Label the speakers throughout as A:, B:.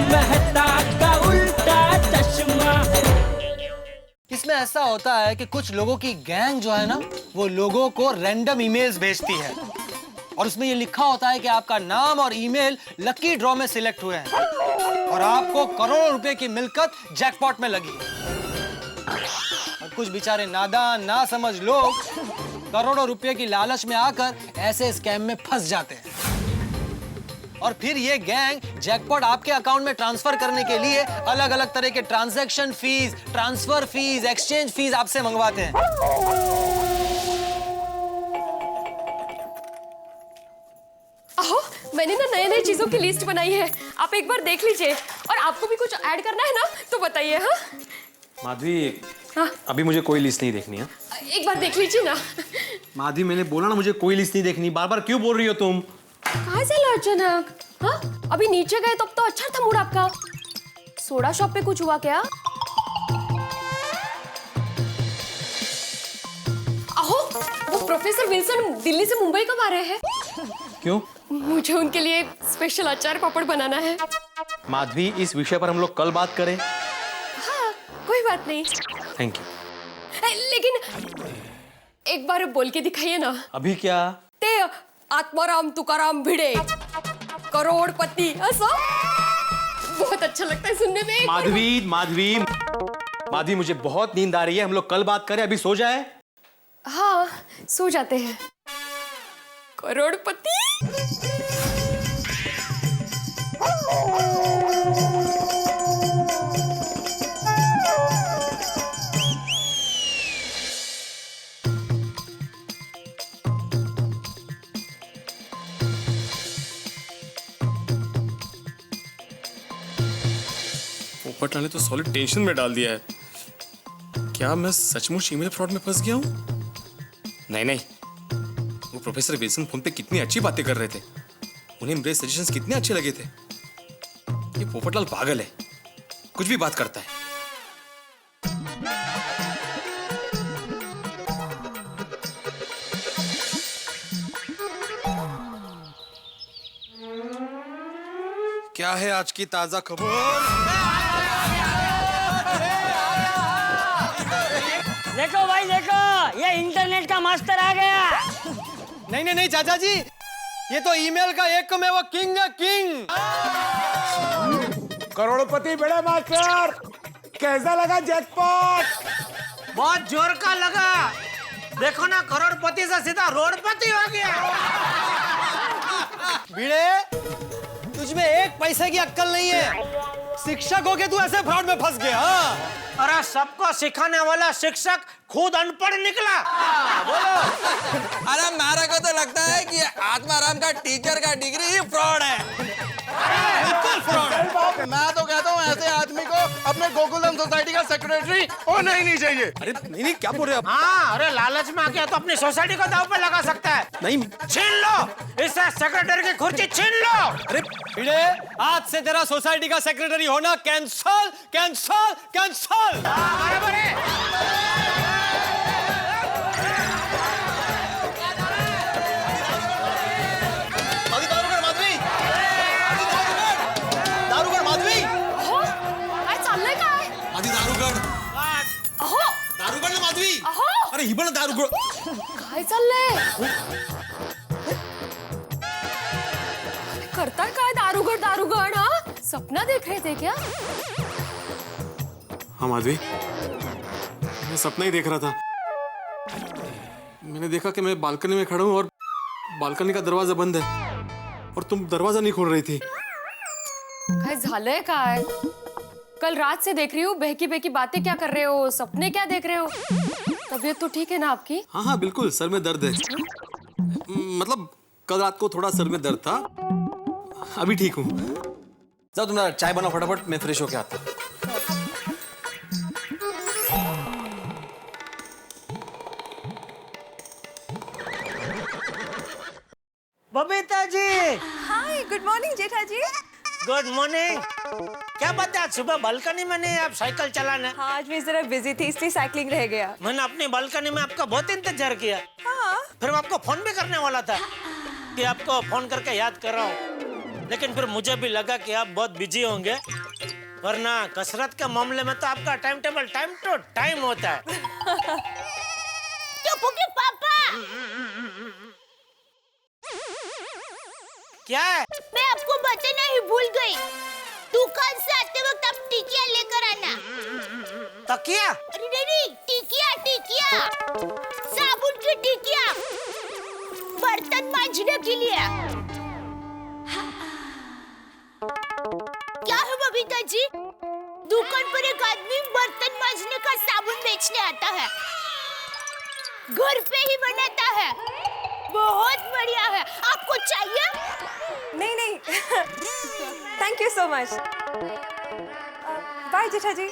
A: मेहता का उल्टा चश्मा।
B: इसमें ऐसा होता है कि कुछ लोगों की गैंग जो है ना, वो लोगों को रैंडम ईमेल्स भेजती है और उसमें ये लिखा होता है कि आपका नाम और ईमेल लकी ड्रॉ में सिलेक्ट हुए हैं और आपको करोड़ों रुपए की मिलकत जैकपॉट में लगी है। और कुछ बेचारे नादान ना समझ लोग करोड़ों रुपए की लालच में आकर ऐसे स्कैम में फंस जाते हैं और फिर ये गैंग जैकपॉट आपके अकाउंट में ट्रांसफर करने के लिए अलग अलग तरह के transaction fees, transfer fees, exchange fees आपसे मंगवाते हैं।
C: अहो, मैंने ना नए नए चीजों की लिस्ट बनाई है, आप एक बार देख लीजिए। और आपको भी कुछ ऐड करना है ना तो बताइए। हाँ
D: माधवी,
C: हाँ
D: अभी मुझे कोई लिस्ट नहीं देखनी है।
C: एक बार देख लीजिए ना।
D: माधवी, मैंने बोला ना मुझे कोई लिस्ट नहीं देखनी। बार बार क्यों बोल रही हो तुम?
C: कहाँ से ला अचानक? हाँ अभी नीचे गए तब तो अच्छा था मूड आपका। सोडा शॉप पे कुछ हुआ क्या? अहो, वो प्रोफेसर विल्सन दिल्ली से मुंबई कब आ रहे हैं?
D: क्यों?
C: मुझे उनके लिए स्पेशल अचार पापड़ बनाना है।
D: माधवी, इस विषय पर हम लोग कल बात करें।
C: हाँ कोई बात नहीं।
D: Thank you.
C: लेकिन एक बार बोल के दिखाइए ना।
D: अभी क्या?
C: ते आत्माराम तुकाराम भिड़े करोड़पति, ऐसा बहुत अच्छा लगता है सुनने में।
D: माधवी, माधवी, माधवी, मुझे बहुत नींद आ रही है। हम लोग कल बात करें, अभी सो जाए।
C: हाँ सो जाते हैं। करोड़पति।
E: पोपट लाल ने तो सॉलिड टेंशन में डाल दिया है। क्या मैं सचमुच ईमेल फ्रॉड में फंस गया हूँ? नहीं नहीं, वो प्रोफेसर विल्सन फोन पे कितनी अच्छी बातें कर रहे थे, उन्हें मेरे सजेशंस कितने अच्छे लगे थे। ये पोपटलाल पागल है, कुछ भी बात करता है। क्या है आज की ताजा खबर?
A: देखो भाई देखो, ये इंटरनेट का मास्टर आ गया।
B: नहीं नहीं नहीं चाचा जी, ये तो ईमेल का एक में वो किंग है, किंग।
F: करोड़पति बड़े मास्टर, कैसा लगा जैकपॉट?
G: बहुत जोर का लगा। देखो ना, करोड़पति से सीधा रोडपति हो गया।
B: भिड़े, तुझमें एक पैसे की अक्कल नहीं है। शिक्षक हो के तू ऐसे फ्रॉड में फंस गया।
G: अरे सबको सिखाने वाला शिक्षक खुद अनपढ़ निकला।
H: बोलो। अरे मेरे को तो लगता है कि आत्माराम का टीचर का डिग्री ही फ्रॉड है।
B: बिल्कुल फ्रॉड है।
H: मैं तो कहता हूँ ऐसे आदमी को अपने गोकुलम सोसाइटी का सेक्रेटरी होना ही नहीं चाहिए।
D: अरे नहीं नहीं, क्या बोल रहे हो आप?
G: हाँ, अरे लालच में आके तो अपनी सोसाइटी को दांव पे लगा सकता है।
D: नहीं,
G: छीन लो इससे सेक्रेटरी की कुर्सी, छीन लो।
D: अरे
B: भिड़े, आज से तेरा सोसाइटी का सेक्रेटरी होना कैंसल, कैंसल, कैंसल।
G: बराबर है।
B: दारूगढ़ माधवी,
C: अहो, काय चाललंय काय?
D: आधी दारूगड,
C: अहो
D: दारूगड ना माधवी।
C: अहो,
D: अरे ही पण दारूगड।
C: काय चाललंय? करताय काय दारूगड दारूगड? हाँ सपना देख रहे थे क्या?
E: हाँ माधवी, मैं सपना ही देख रहा था। मैंने देखा कि मैं बालकनी में खड़ा हूँ और बालकनी का दरवाजा बंद है और तुम दरवाजा नहीं खोल रही थी।
C: काय झालंय काय? कल रात से देख रही हूँ, बहकी बहकी बातें क्या कर रहे हो, सपने क्या देख रहे हो? तबीयत तो ठीक है ना आपकी?
E: हाँ हाँ बिल्कुल, सर में दर्द है। मतलब कल रात को थोड़ा सर में दर्द था, अभी ठीक हूँ।
D: जाओ तुम चाय बनाओ फटाफट, मैं फ्रेश होके आता हूँ।
G: Babita ji.
I: Hi, good morning Jetha ji.
G: Good morning. क्या बात है, आज सुबह बालकनी में नहीं आप साइकिल चलाने?
I: हाँ, आज मैं जरा बिजी थी इसलिए साइकिलिंग रह गया।
G: मैंने अपनी बालकनी में आपका बहुत इंतजार किया।
I: हाँ।
G: फिर मैं आपको फोन भी करने वाला था कि आपको फोन करके याद कर रहा हूँ। लेकिन फिर मुझे भी लगा कि आप बहुत बिजी होंगे, वरना कसरत के मामले में तो आपका time table time to time होता है।
A: टप्पू के पापा,
G: क्या है?
A: मैं आपको बताना ही भूल गई। दुकान से आते वक्त आप टिकिया लेकर आना।
G: तकिया?
A: अरे नहीं, टिकिया टिकिया, साबुन की टिकिया, बर्तन मांजने के लिए। क्या है बबीता जी? दुकान पर एक आदमी बर्तन मांजने का साबुन बेचने आता है, घर पे ही बनाता है, बहुत बढ़िया है। आपको चाहिए?
I: नहीं नहीं thank you so much. Bye Jetha ji.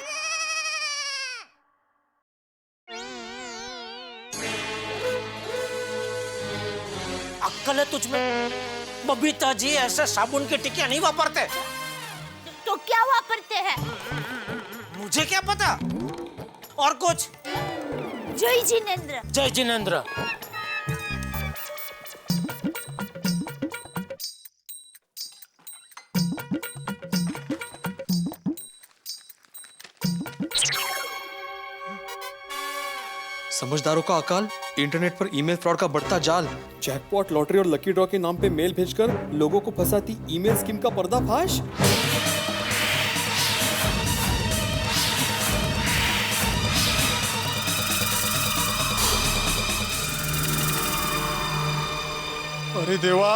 G: अक्कल है तुझ में? बबीता जी ऐसे साबुन की टिकिया नहीं वापरते।
A: तो क्या वापरते हैं?
G: मुझे क्या पता। और कुछ?
A: जय जिनेंद्र।
G: जय जिनेंद्र।
D: समझदारों का अकाल, इंटरनेट पर ईमेल फ्रॉड का बढ़ता जाल।
E: जैकपॉट, लॉटरी और लकी ड्रॉ के नाम पे मेल भेजकर लोगों को फंसाती ईमेल स्कीम का पर्दाफाश।
F: अरे देवा,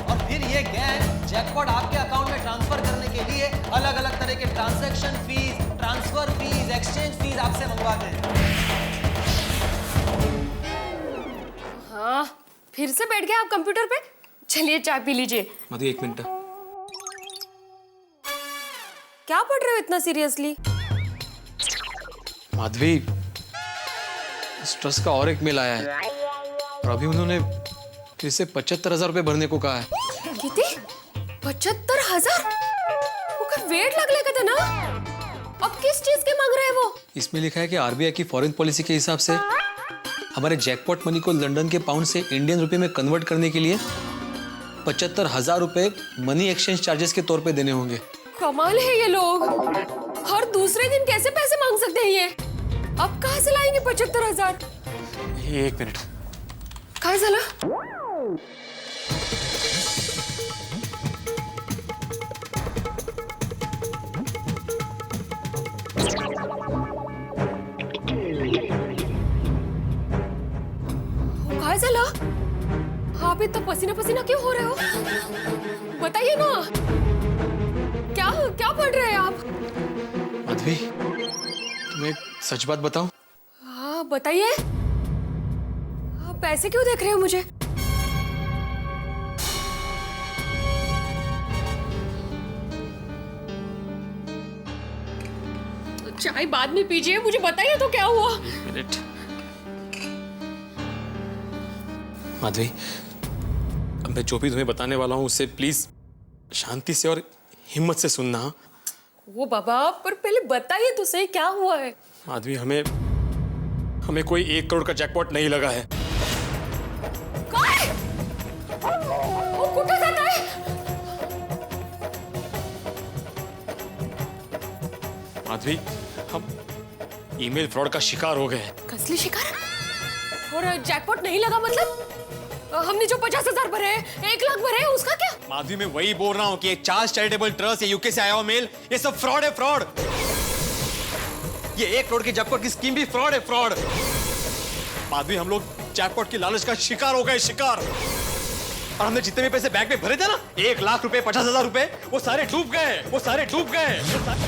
B: और फिर ये गैंग जैकपॉट आपके अकाउंट में ट्रांसफर करने के लिए अलग अलग तरह के transaction fees, transfer fees, exchange fees आपसे मंगवाते हैं।
C: हाँ, फिर से बैठ गए आप कंप्यूटर पे? चलिए चाय पी लीजिए।
D: मधु, एक मिनट।
C: क्या पढ़ रहे हो इतना सीरियसली?
D: माधवी, इस ट्रस्ट का और एक मेल आया है और अभी उन्होंने फिर से 75,000 रुपए भरने को कहा है।
C: कितने? 75,000? वो का वेट लगने का था ना? अब किस चीज के मांग रहे हैं वो?
D: इसमें लिखा है कि आरबीआई की फॉरेन पॉलिसी के हिसाब से हमारे जैकपॉट मनी को लंदन के पाउंड से इंडियन रुपए में कन्वर्ट करने के लिए 75,000 रुपए मनी एक्सचेंज चार्जेस के तौर पे देने होंगे।
C: कमाल है ये लोग, हर दूसरे दिन कैसे पैसे मांग सकते हैं ये? अब कहाँ से लाएंगे 75,000?
D: एक मिनट।
C: काय झालं? काय झालं? आप इतना पसीना पसीना क्यों हो रहे हो? बताइए ना, क्या क्या पढ़ रहे हैं आप?
D: माधवी, तुम्हें एक सच बात बताऊं?
C: हाँ बताइए। आप ऐसे क्यों देख रहे हो मुझे? चाय बाद में पीजिए, मुझे बताइए तो क्या हुआ?
D: मिनट। माधवी,
E: अब मैं जो भी तुम्हें बताने वाला हूँ उससे प्लीज शांति से और हिम्मत से सुनना।
C: वो बाबा, पर पहले बताइए तो सही क्या हुआ है?
E: माधवी, हमें कोई 1 करोड़ का जैकपॉट नहीं लगा है।
C: काय? वो कुठे जाता है?
E: माधवी, हम ईमेल फ्रॉड का शिकार हो गए हैं।
C: कसली शिकार? और जैकपॉट नहीं लगा मतलब? हमने जो 50,000 भरे हैं, 1 लाख भरे हैं, उसका क्या?
E: माधवी, मैं वही बोल रहा हूँ कि चार्ल्स चैरिटेबल ट्रस्ट, ये यूके से आया हुआ मेल, ये सब फ्रॉड है, फ्रॉड। ये 1 करोड़ की जैकपॉट की स्कीम भी फ्रॉड है, फ्रॉड। माधवी, हम लोग जैकपॉट की लालच का शिकार हो गए, शिकार। और हमने जितने भी पैसे बैग में भरे थे ना, 1 लाख रुपए, 50,000 रुपए, वो सारे डूब गए, वो सारे डूब गए।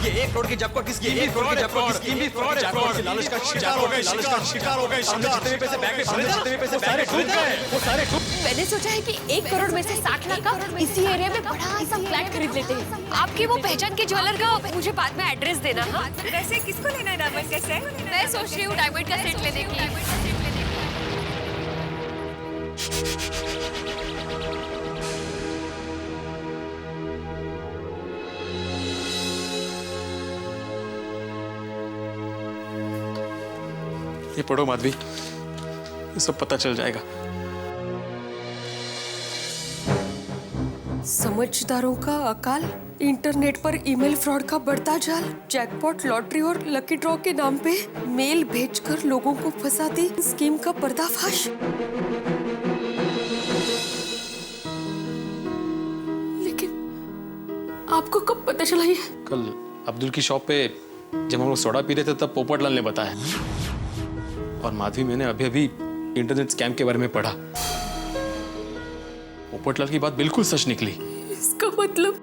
E: ये 1 करोड़ की जैकपॉट की स्कीम भी फ्रॉड है, फ्रॉड। स्कीम भी फ्रॉड है, फ्रॉड। लालच का शिकार हो गए, शिकार हो गए, शिकार। हमने जितने भी पैसे बैग में भरे थे ना, जितने भी पैसे बैग में भरे थे, वो सारे डूब गए।
C: मैंने सोचा है कि 1 करोड़ में से 60 लाख का इसी एरिया में बड़ा सा फ्लैट खरीद लेते हैं। आपके वो पहचान के ज्वेलर का मुझे बाद में एड्रेस देना। हाँ,
I: वैसे किसको लेना है डायमंड का सेट?
C: मैं सोच रही हूँ डायमंड का सेट लेने की।
E: ये पढ़ो माधवी, ये सब पता चल जाएगा।
C: समझदारों का अकाल, इंटरनेट पर ईमेल फ्रॉड का बढ़ता जाल, जैकपॉट, लॉटरी और लकी ड्रॉ के नाम पे मेल भेजकर लोगों को फंसाती स्कीम का पर्दाफाश। लेकिन आपको कब पता चला ये?
E: कल अब्दुल की शॉप पे जब हम लोग सोडा पी रहे थे तब पोपटलाल ने बताया। और माधवी, मैंने अभी अभी इंटरनेट स्कैम के बारे में पढ़ा। पोपटलाल की बात बिल्कुल सच निकली।
C: इसका मतलब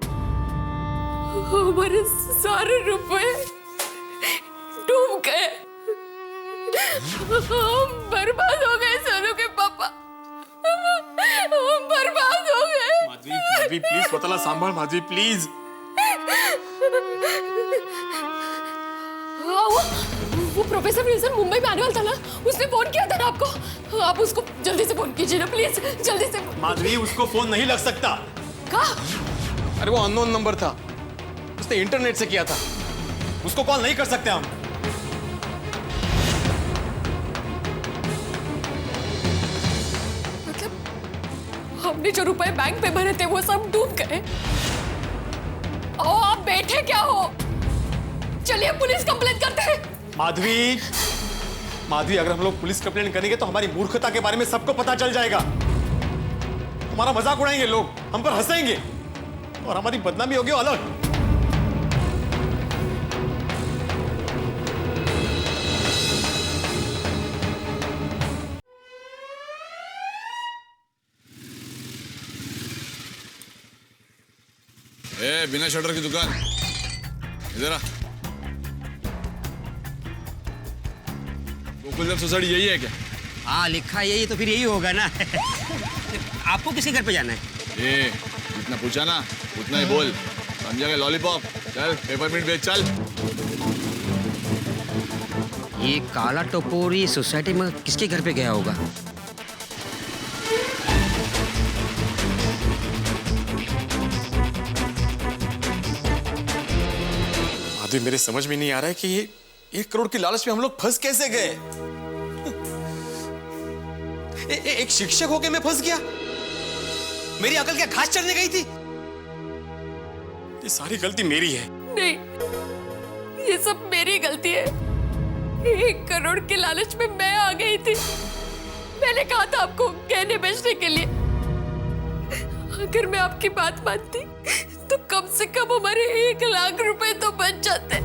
C: हमारे सारे रुपए डूब गए। हम बर्बाद हो गए सोनू के पापा। हम बर्बाद हो गए।
E: माधवी, माधवी प्लीज पोपटलाल संभाल, माधवी प्लीज।
C: वो प्रोफेसर विल्सन मुंबई में आने वाला था ना, उसने फोन किया था ना आपको। आप उसको जल्दी से फोन कीजिए ना प्लीज, जल्दी से।
E: माधवी, उसको फोन नहीं लग सकता।
C: कहाँ?
E: अरे वो अननोन नंबर था, उसने इंटरनेट से किया था, उसको कॉल नहीं कर सकते हम।
C: मतलब हमने जो रुपए बैंक पे भरे थे वो सब डूब गए। ओ, आप बैठे क्या हो? चलिए पुलिस कंप्लेंट करते हैं।
E: माधवी, माधवी, अगर हम लोग पुलिस कंप्लेंट करेंगे तो हमारी मूर्खता के बारे में सबको पता चल जाएगा। हमारा मजाक उड़ाएंगे लोग, हम पर हंसेंगे और हमारी बदनामी होगी अलग।
J: ए, बिना शटर की दुकान इधर आ। गोकुलधाम सोसाइटी यही है क्या?
K: हाँ, लिखा यही तो फिर यही होगा ना। आपको किसी घर पे जाना है?
J: ए, जितना पूछा ना उतना ही बोल, समझा गया? लॉलीपॉप चल, पेपरमिंट बेच चल।
K: ये काला टपोरी सोसाइटी में किसके घर पे गया होगा?
E: माधवी, मेरे समझ में नहीं आ रहा है कि ये 1 करोड़ की लालच में हम लोग फंस कैसे गए। एक शिक्षक होके मैं फंस गया। मेरी अकल क्या घास चढ़ने गई थी? ये सारी गलती मेरी है।
C: नहीं, ये सब मेरी गलती है। 1 करोड़ के लालच में मैं आ गई थी। मैंने कहा था आपको गहने बेचने के लिए। अगर मैं आपकी बात मानती तो कम से कम हमारे 1 लाख रुपए तो बच जाते।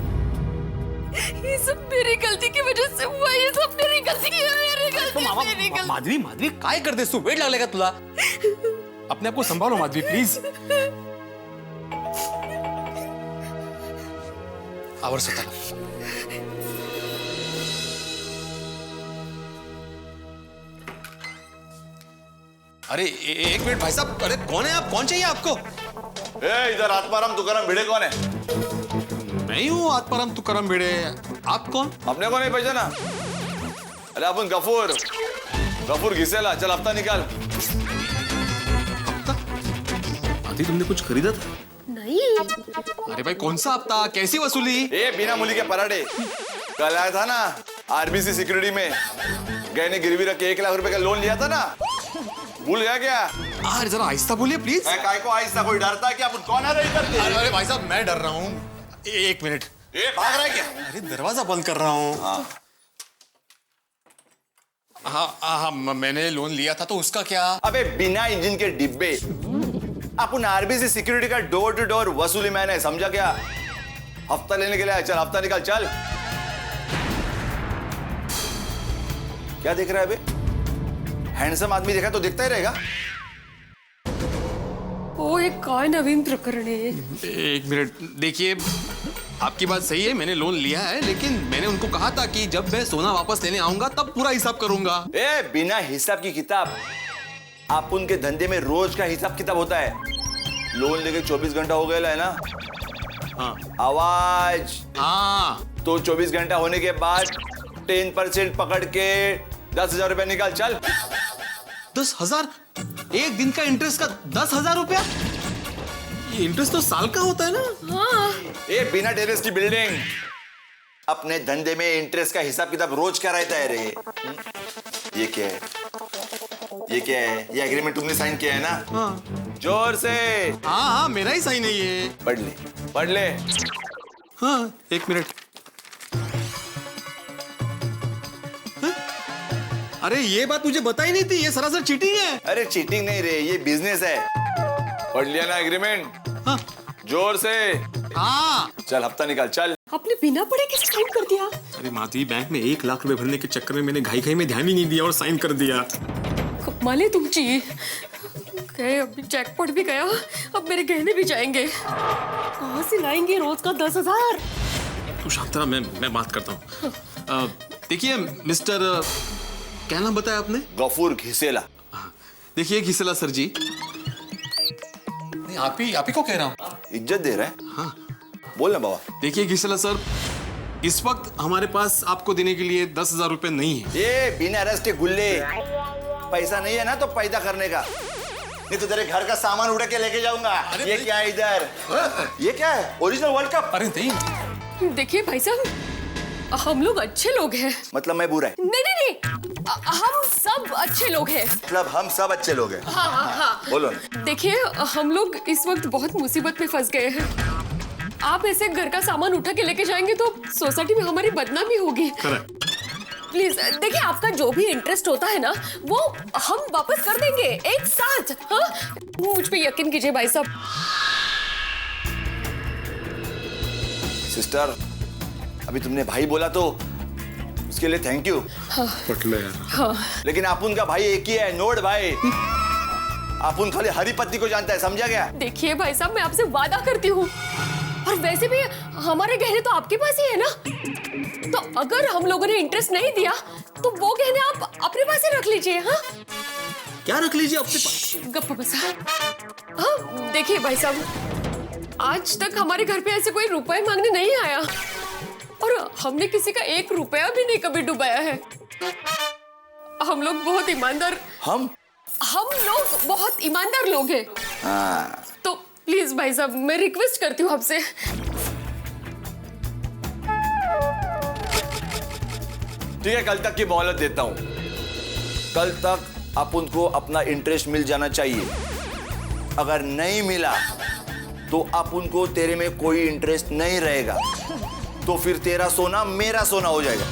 C: ये सब मेरी गलती की वजह से हुआ। ये सब मेरी गलती की, मेरी गलती।
E: माधवी, माधवी काय कर देस तू? वेट लागलेगा तुला? अपने आप को संभालो माधवी प्लीज। आवर स्वतःला। अरे एक मिनट भाई साहब, अरे कौन है आप? कौन चाहिए आपको?
J: इधर आत्माराम तुकाराम भिड़े कौन है?
E: मैं ही हूँ आत्माराम तुकाराम भिड़े। आप कौन?
J: अपने को नहीं पहचाना? अरे अपन गफूर, गफूर घिसेला। चल हफ्ता निकाल।
E: हफ्ता? आदि, तुमने कुछ खरीदा था?
C: नहीं।
E: अरे भाई, कौन सा हफ्ता? कैसी वसूली?
J: ए, बिना मूली के पराठे। कल आया था ना आरबीसी सिक्योरिटी में, गहने गिरवी रख के 1 लाख रुपए का लोन लिया था ना, भूल गया क्या?
E: अरे जरा आहिस्ता बोलिए प्लीज।
J: काय को आहिस्ता? कोई डरता है क्या? अपन कौन है रे इधर के?
E: अरे भाई साहब, मैं डर रहा हूँ। एक मिनट।
J: ए, भाग रहा है क्या?
E: अरे दरवाजा बंद कर रहा हूँ। हाँ, मैंने लोन लिया था तो उसका क्या?
J: अबे बिना इंजन के डिब्बे। अपन आरबीसी सिक्योरिटी का डोर टू डोर वसूली मैंने, समझा क्या? हफ्ता लेने के लिए। चल हफ्ता निकाल चल। क्या देख रहा है बे? हैंडसम आदमी देखा तो दिखता ही रहेगा।
C: वो एक काय नवीन प्रकरण है।
E: 1 मिनट, देखिए आपकी बात सही है, मैंने लोन लिया है, लेकिन मैंने उनको कहा था कि जब मैं सोना वापस लेने आऊंगा तब पूरा हिसाब करूंगा।
J: ए, बिना हिसाब की किताब। आप उनके धंधे में रोज का हिसाब किताब होता है। लोन लेके 24 घंटा हो गया है ना।
E: हाँ
J: आवाज।
E: हाँ
J: तो 24 घंटा होने के बाद 10% पकड़ के 10,000 रुपया निकाल चल।
E: 10,000? एक दिन का इंटरेस्ट का 10,000 रुपया? ये इंटरेस्ट तो साल का होता है ना।
C: हाँ
J: ये बिना टेरेस की बिल्डिंग। अपने धंधे में इंटरेस्ट का हिसाब किताब रोज का रहता है रे। ये क्या है? ये क्या है? ये एग्रीमेंट तुमने साइन किया है ना?
E: हाँ
J: जोर से।
E: हाँ हाँ मेरा ही सही नहीं है।
J: पढ़ ले, पढ़ ले।
E: हाँ 1 मिनट। हाँ? अरे ये बात मुझे बताई नहीं थी, ये सरासर चीटिंग है।
J: अरे चीटिंग नहीं रे, ये बिजनेस है। पढ़ लिया ना एग्रीमेंट?
E: हाँ
J: जोर से।
E: हाँ
J: चल हफ्ता निकाल चल।
C: आपने बिना पढ़े कैसे साइन कर दिया?
E: अरे माधवी, बैंक में 1 लाख रुपए भरने के चक्कर में मैंने घाई में ध्यान ही नहीं दिया और साइन कर दिया।
C: माले तुमची गए, अभी जैकपॉट भी गया, अब मेरे गहने भी जाएंगे। कहाँ से लाएंगे रोज का 10,000?
E: तू शांत रहा, मैं बात करता हूँ। देखिए मिस्टर, क्या नाम बताया आपने?
J: गफूर घिसेला।
E: देखिए घिसेला सर जी, नहीं आप ही को कह रहा हूँ।
J: इज्जत दे रहा है?
E: हाँ
J: बोल ना बाबा।
E: देखिए घिसेला सर, इस वक्त हमारे पास आपको देने के लिए 10,000 रुपए नहीं है।
J: ये बिना रस के गुल्ले। पैसा नहीं है ना तो पैदा करने का, नहीं तो तेरे घर का सामान उड़ा के लेके जाऊंगा। ये क्या है इधर? ये क्या है? Original world cup?
E: अरे नहीं।
C: देखिए भाई साहब, हम लोग अच्छे लोग हैं।
J: मतलब मैं बुरा है?
C: नहीं नहीं नहीं, हम सब अच्छे लोग हैं।
J: मतलब हम सब अच्छे लोग हैं।
C: हाँ हाँ हाँ।
J: बोलो।
C: देखिए हम लोग इस वक्त बहुत मुसीबत में फंस गए हैं। आप ऐसे घर का सामान उठा के लेके जाएंगे तो सोसाइटी में हमारी बदनामी होगी। प्लीज देखिए, आपका जो भी इंटरेस्ट होता है ना वो हम वापस कर देंगे एक साथ। हाँ मुझ पे यकीन कीजिए भाई साहब।
J: सिस्टर, अभी तुमने भाई बोला तो उसके लिए थैंक यू।
C: हाँ
J: लेकिन अपुन का भाई एक ही है, नोड भाई। अपुन खाली हरी पत्ती को जानता है, समझा गया?
C: देखिए भाई साहब, मैं आपसे वादा करती हूँ, और वैसे भी हमारे गहने तो आपके पास ही है ना, तो अगर हम लोगों ने इंटरेस्ट नहीं दिया तो वो गहने आप अपने पास ही रख लीजिए। हाँ
E: क्या रख लीजिए अपने पास?
C: गप्पा बसा। हाँ देखिए भाई साहब, आज तक हमारे घर पे ऐसे कोई रुपए मांगने नहीं आया, और हमने किसी का 1 रुपया भी नहीं कभी डुबाया है। हम लोग बहुत ईमानदार। हम लोग बहुत ईमानदार लोग हैं।
J: हाँ।
C: तो प्लीज भाई साहब, मैं रिक्वेस्ट करती हूँ आपसे।
J: ठीक है, कल तक की मोहलत देता हूं। कल तक अपुन को अपना इंटरेस्ट मिल जाना चाहिए। अगर नहीं मिला तो अपुन को तेरे में कोई इंटरेस्ट नहीं रहेगा, तो फिर तेरा सोना मेरा सोना हो जाएगा।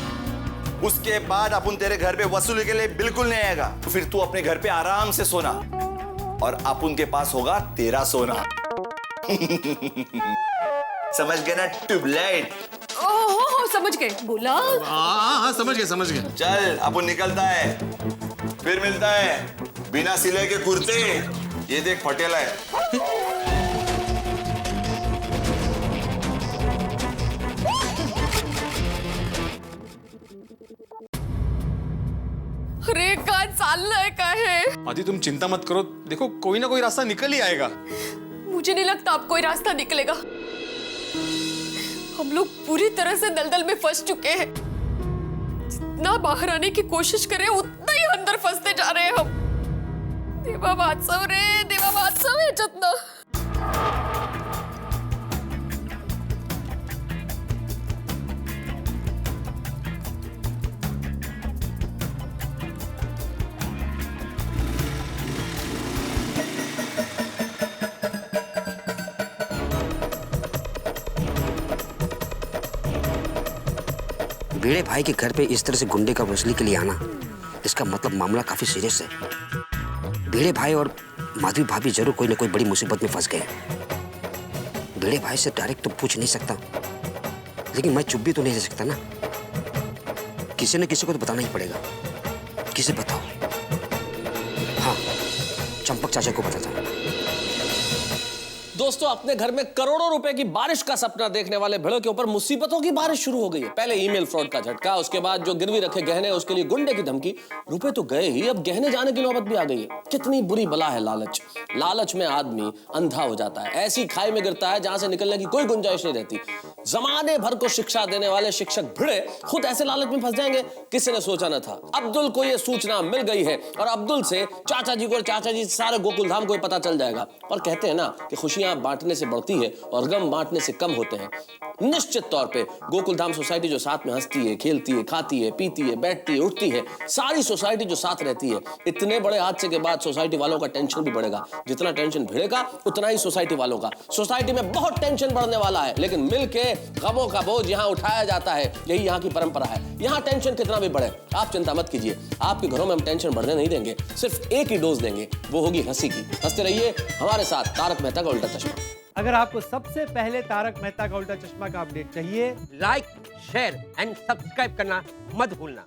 J: उसके बाद अपुन तेरे घर पे वसूली के लिए बिल्कुल नहीं आएगा, तो फिर तू अपने घर पे आराम से सोना, और अपुन के पास होगा तेरा सोना। समझ गए ना ट्यूबलाइट?
C: ओहो समझ गए। बोला
E: हाँ समझ गए।
J: चल अपुन निकलता है, फिर मिलता है। बिना सिले के कुर्ते, ये देख फटेला है।
C: अरे का चाललंय काय है?
E: आदि तुम चिंता मत करो, देखो कोई ना कोई रास्ता निकल ही आएगा।
C: मुझे नहीं लगता अब कोई रास्ता निकलेगा। हम लोग पूरी तरह से दलदल में फंस चुके हैं। जितना बाहर आने की कोशिश करें उतना ही अंदर फंसते जा रहे हैं हम। देवा वात्सव है जतना।
K: भिड़े भाई के घर पे इस तरह से गुंडे का वसूली के लिए आना, इसका मतलब मामला काफी सीरियस है। भिड़े भाई और माधवी भाभी जरूर कोई ना कोई बड़ी मुसीबत में फंस गए। भिड़े भाई से डायरेक्ट तो पूछ नहीं सकता, लेकिन मैं चुप भी तो नहीं रह सकता ना। किसी न किसी को तो बताना ही पड़ेगा। किसे बताओ? हाँ, चंपक चाचा को बताता हूँ।
L: दोस्तों, अपने घर में करोड़ों रुपए की बारिश का सपना देखने वाले भिड़ों के ऊपर मुसीबतों की बारिश शुरू हो गई है। पहले ईमेल फ्रॉड का झटका, उसके बाद जो गिरवी रखे गहने उसके लिए गुंडे की धमकी। रुपए तो गए ही, अब गहने जाने की नौबत भी आ गई है। कितनी बुरी बला है लालच। लालच में आदमी अंधा हो जाता है, ऐसी खाई में गिरता है जहां से निकलने की कोई गुंजाइश नहीं रहती। जमाने भर को शिक्षा देने वाले शिक्षक भिड़े खुद ऐसे लालच में फंस जाएंगे, किसी ने सोचा न था। अब्दुल को यह सूचना मिल गई है और अब्दुल से चाचा जी को और चाचा जी से सारे गोकुलधाम को पता चल जाएगा। और कहते हैं ना कि खुशियां बांटने से बढ़ती है और गम बांटने से कम होते हैं। निश्चित तौर पे गोकुलधाम सोसाइटी जो साथ में हंसती है, खेलती है, खाती है, पीती है, बैठती है, उठती है, सारी सोसाइटी जो साथ रहती है, इतने बड़े हादसे के बाद सोसाइटी वालों का टेंशन भी बढ़ेगा। जितना टेंशन भिड़ेगा उतना ही सोसाइटी वालों का। सोसाइटी में बहुत टेंशन बढ़ने वाला है, लेकिन मिलके गमों का बोझ यहाँ उठाया जाता है। यही यहाँ की परंपरा है। यहाँ टेंशन कितना भी बढ़े, आप चिंता मत कीजिए। आपके घरों में हम टेंशन बढ़ने नहीं देंगे, सिर्फ एक ही डोज देंगे, वो होगी हंसी की। हंसते रहिए हमारे साथ। तारक मेहता का उल्टा चश्मा।
M: अगर आपको सबसे पहले तारक मेहता का उल्टा चश्मा का अपडेट चाहिए,
N: लाइक, शेयर एंड सब्सक्राइब करना मत भूलना।